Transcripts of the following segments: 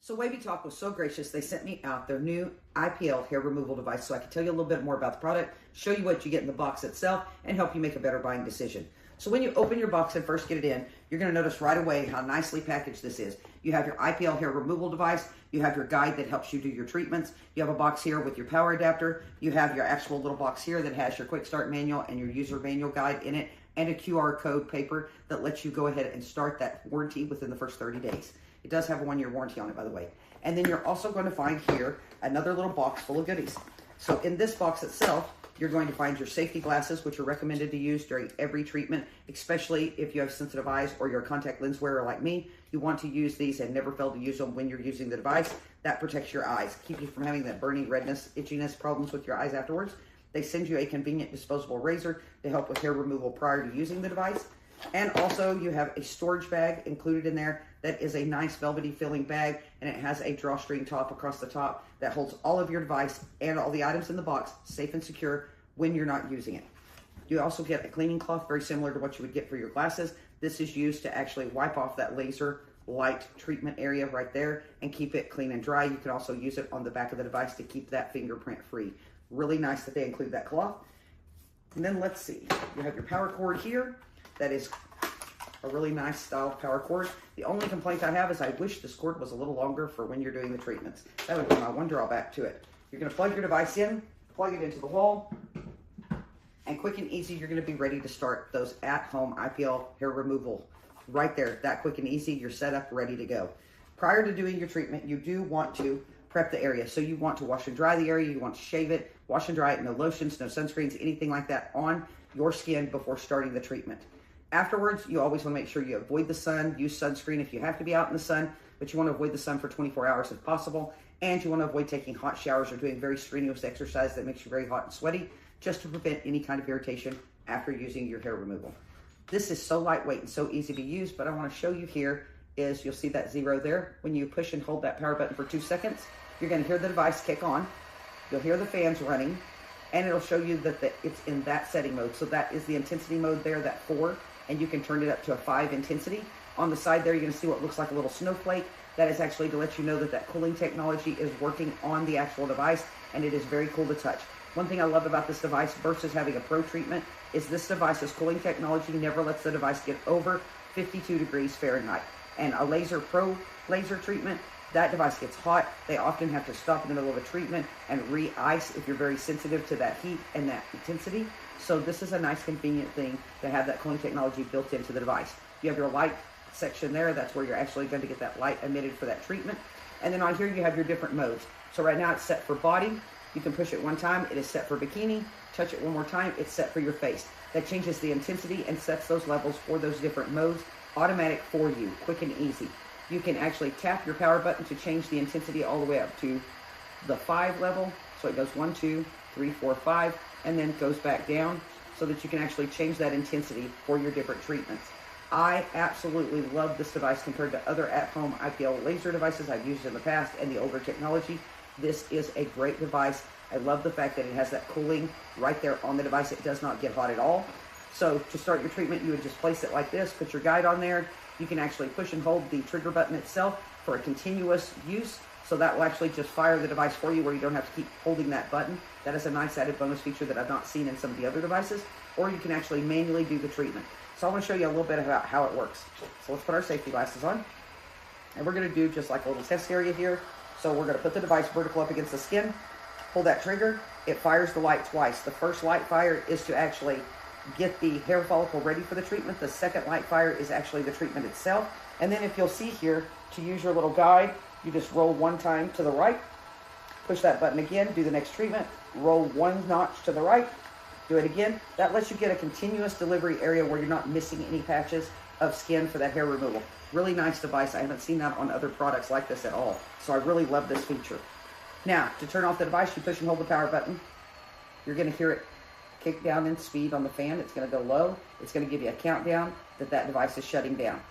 So Wavytalk was so gracious, they sent me out their new IPL hair removal device so I could tell you a little bit more about the product, show you what you get in the box itself, and help you make a better buying decision. So when you open your box and first get it in, you're going to notice right away how nicely packaged this is. You have your IPL hair removal device, you have your guide that helps you do your treatments, you have a box here with your power adapter, you have your actual little box here that has your quick start manual and your user manual guide in it, and a QR code paper that lets you go ahead and start that warranty within the first 30 days. It does have a 1-year warranty on it, by the way. And then you're also going to find here another little box full of goodies. So in this box itself, you're going to find your safety glasses, which are recommended to use during every treatment, especially if you have sensitive eyes or you're a contact lens wearer like me. You want to use these and never fail to use them when you're using the device. That protects your eyes, keeps you from having that burning redness, itchiness problems with your eyes afterwards. They send you a convenient disposable razor to help with hair removal prior to using the device. And also you have a storage bag included in there that is a nice velvety feeling bag, and it has a drawstring top across the top that holds all of your device and all the items in the box safe and secure when you're not using it. You also get a cleaning cloth very similar to what you would get for your glasses. This is used to actually wipe off that laser light treatment area right there and keep it clean and dry. You can also use it on the back of the device to keep that fingerprint free. Really nice that they include that cloth. And then let's see, you have your power cord here. That is a really nice style power cord. The only complaint I have is I wish this cord was a little longer for when you're doing the treatments. That would be my one drawback to it. You're going to plug your device in, plug it into the wall, and quick and easy, you're going to be ready to start those at-home IPL hair removal. Right there, that quick and easy, you're set up, ready to go. Prior to doing your treatment, you do want to prep the area. So you want to wash and dry the area, you want to shave it, wash and dry it, no lotions, no sunscreens, anything like that on your skin before starting the treatment. Afterwards, you always want to make sure you avoid the sun, use sunscreen if you have to be out in the sun, but you want to avoid the sun for 24 hours if possible, and you want to avoid taking hot showers or doing very strenuous exercise that makes you very hot and sweaty, just to prevent any kind of irritation after using your hair removal. This is so lightweight and so easy to use, but I want to show you here is you'll see that 0 there. When you push and hold that power button for 2 seconds, you're going to hear the device kick on, you'll hear the fans running, and it'll show you that it's in that setting mode. So that is the intensity mode there, that 4, and you can turn it up to a 5 intensity. On the side there, you're going to see what looks like a little snowflake. That is actually to let you know that that cooling technology is working on the actual device, and it is very cool to touch. One thing I love about this device versus having a pro treatment is this device's cooling technology never lets the device get over 52 degrees Fahrenheit. And a pro laser treatment, that device gets hot. They often have to stop in the middle of a treatment and re-ice if you're very sensitive to that heat and that intensity. So this is a nice convenient thing to have that cooling technology built into the device. You have your light section there. That's where you're actually going to get that light emitted for that treatment. And then on here you have your different modes. So right now it's set for body. You can push it one time. It is set for bikini. Touch it one more time. It's set for your face. That changes the intensity and sets those levels for those different modes. Automatic for you, quick and easy. You can actually tap your power button to change the intensity all the way up to the 5 level. So it goes 1, 2, 3, 4, 5, and then goes back down so that you can actually change that intensity for your different treatments. I absolutely love this device compared to other at-home IPL laser devices I've used in the past and the older technology. This is a great device. I love the fact that it has that cooling right there on the device. It does not get hot at all. So to start your treatment, you would just place it like this, put your guide on there. You can actually push and hold the trigger button itself for a continuous use. So that will actually just fire the device for you where you don't have to keep holding that button. That is a nice added bonus feature that I've not seen in some of the other devices. Or you can actually manually do the treatment. So I want to show you a little bit about how it works. So let's put our safety glasses on. And we're going to do just like a little test area here. So we're going to put the device vertical up against the skin. Pull that trigger. It fires the light twice. The first light fire is to actually get the hair follicle ready for the treatment. The second light fire is actually the treatment itself. And then if you'll see here, to use your little guide, you just roll one time to the right, push that button again, do the next treatment, roll 1 notch to the right, do it again. That lets you get a continuous delivery area where you're not missing any patches of skin for that hair removal. Really nice device. I haven't seen that on other products like this at all. So I really love this feature. Now, to turn off the device, you push and hold the power button. You're going to hear it kick down in speed on the fan. It's going to go low. It's going to give you a countdown that device is shutting down.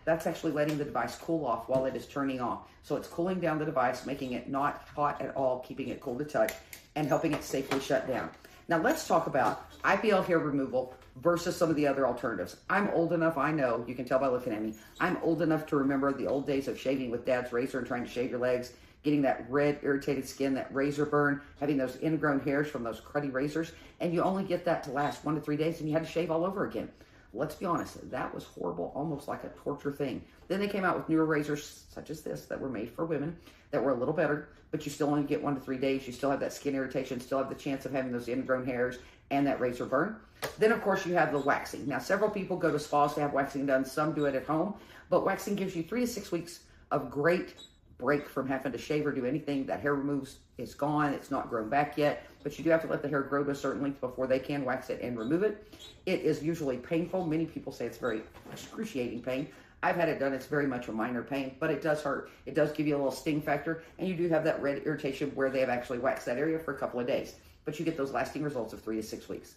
That's actually letting the device cool off while it is turning off. So it's cooling down the device, making it not hot at all, keeping it cool to touch, and helping it safely shut down. Now let's talk about IPL hair removal versus some of the other alternatives. I'm old enough, I know, you can tell by looking at me, I'm old enough to remember the old days of shaving with dad's razor and trying to shave your legs, getting that red irritated skin, that razor burn, having those ingrown hairs from those cruddy razors, and you only get that to last 1 to 3 days and you had to shave all over again. Let's be honest, that was horrible, almost like a torture thing. Then they came out with newer razors such as this that were made for women that were a little better, but you still only get 1 to 3 days. You still have that skin irritation, still have the chance of having those ingrown hairs and that razor burn. Then, of course, you have the waxing. Now, several people go to spas to have waxing done. Some do it at home, but waxing gives you 3 to 6 weeks of great break from having to shave or do anything. That hair removes is gone. It's not grown back yet, but you do have to let the hair grow to a certain length before they can wax it and remove it. It is usually painful. Many people say it's very excruciating pain. I've had it done. It's very much a minor pain, but it does hurt. It does give you a little sting factor, and you do have that red irritation where they have actually waxed that area for a couple of days, but you get those lasting results of 3 to 6 weeks.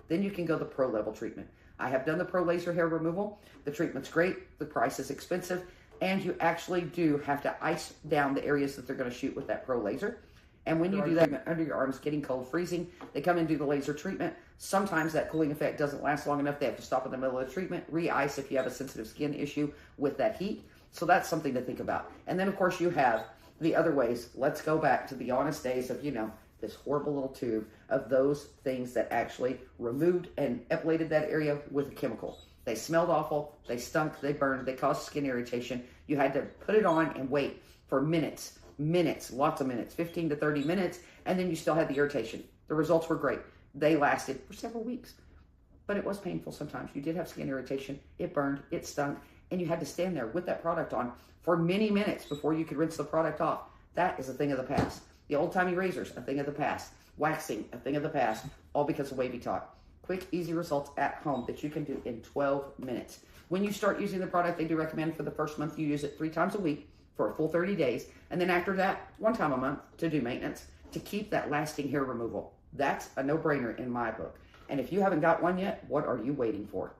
Then you can go the pro level treatment. I have done the pro laser hair removal. The treatment's great. The price is expensive. And you actually do have to ice down the areas that they're going to shoot with that pro laser. And when you do that under your arms, getting cold, freezing, they come and do the laser treatment. Sometimes that cooling effect doesn't last long enough. They have to stop in the middle of the treatment, re-ice if you have a sensitive skin issue with that heat. So that's something to think about. And then, of course, you have the other ways. Let's go back to the honest days of, this horrible little tube of those things that actually removed and epilated that area with a chemical. They smelled awful, they stunk, they burned, they caused skin irritation. You had to put it on and wait for minutes, lots of minutes, 15 to 30 minutes, and then you still had the irritation. The results were great. They lasted for several weeks, but it was painful sometimes. You did have skin irritation, it burned, it stunk, and you had to stand there with that product on for many minutes before you could rinse the product off. That is a thing of the past. The old-timey razors, a thing of the past. Waxing, a thing of the past, all because of Wavytalk. Quick, easy results at home that you can do in 12 minutes. When you start using the product, they do recommend for the first month you use it 3 times a week for a full 30 days. And then after that, 1 time a month to do maintenance to keep that lasting hair removal. That's a no-brainer in my book. And if you haven't got one yet, what are you waiting for?